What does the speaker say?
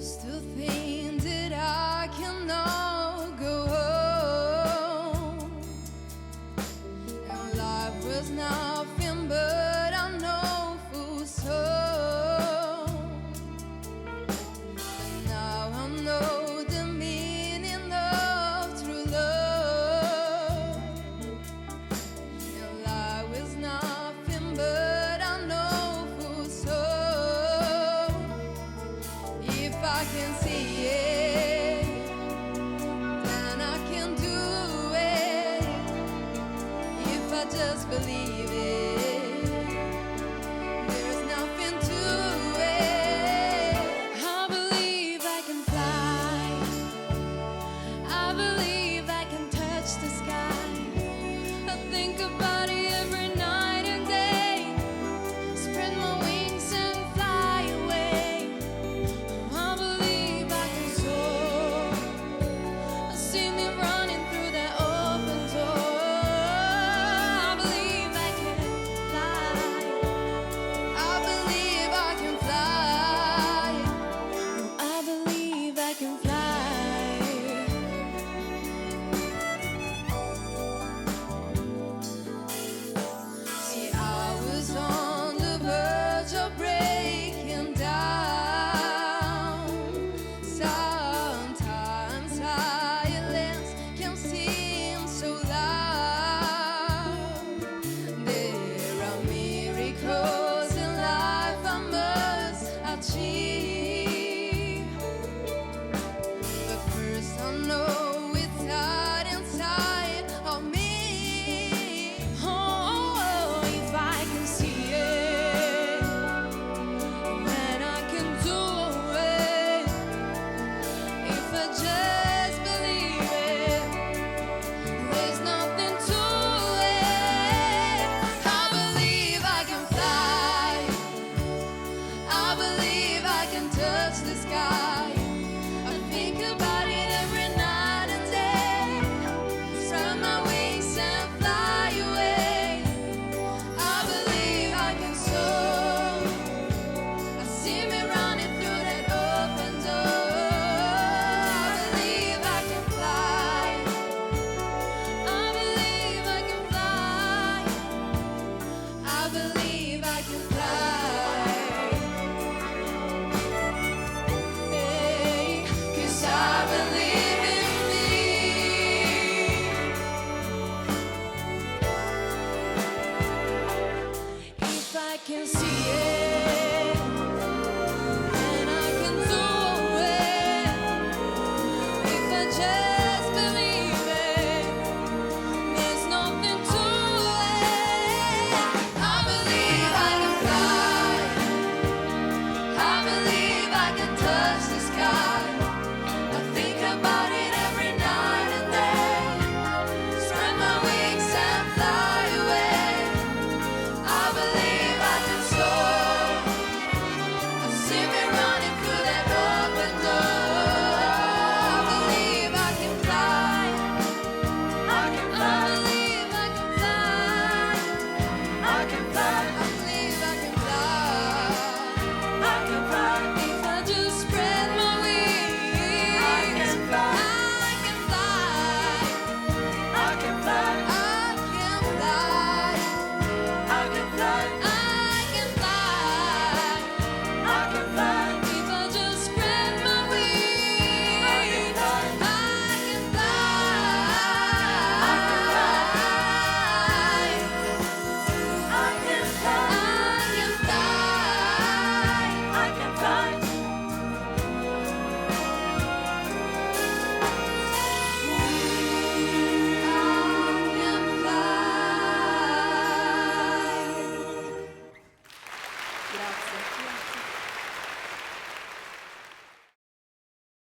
Used to think that I cannot go home, and life was nothing but a no full soul. But now I know the meaning of true love, and life was nothing but a no full soul. If I can see it, then I can do it. If I just believe it, there's nothing to it. I believe I can fly. I believe I can touch the sky. I think about it every night and day. Spread my wings and fly away. I believe I can soar. I see me running through that open door. I believe I can fly. I believe I can fly. I believe I can fly. See, I was on the verge of breaking down. Sometimes silence can seem so loud. There are miracles in life I must achieve. But first I know it's hard inside of me. Oh, if I can see it, then I can do it. If I just believe it, there's nothing to it. I believe I can fly. I believe I can touch the sky. I think about it every night and day. Spread my wings and fly away. I believe I can soar. I see me running through that open door. I believe I can fly. I believe I can fly. I believe I can fly. Hey, 'cause I believe in me. If I can see it, then I can do it. If I just believe it, there's nothing to it. I believe I can fly. I believe I can touch the sky. I think about it every night and day. Spread my wings and fly away. I believe I can soar. I see me running through that open door. I believe I can fly. I believe I can fly. I can fly.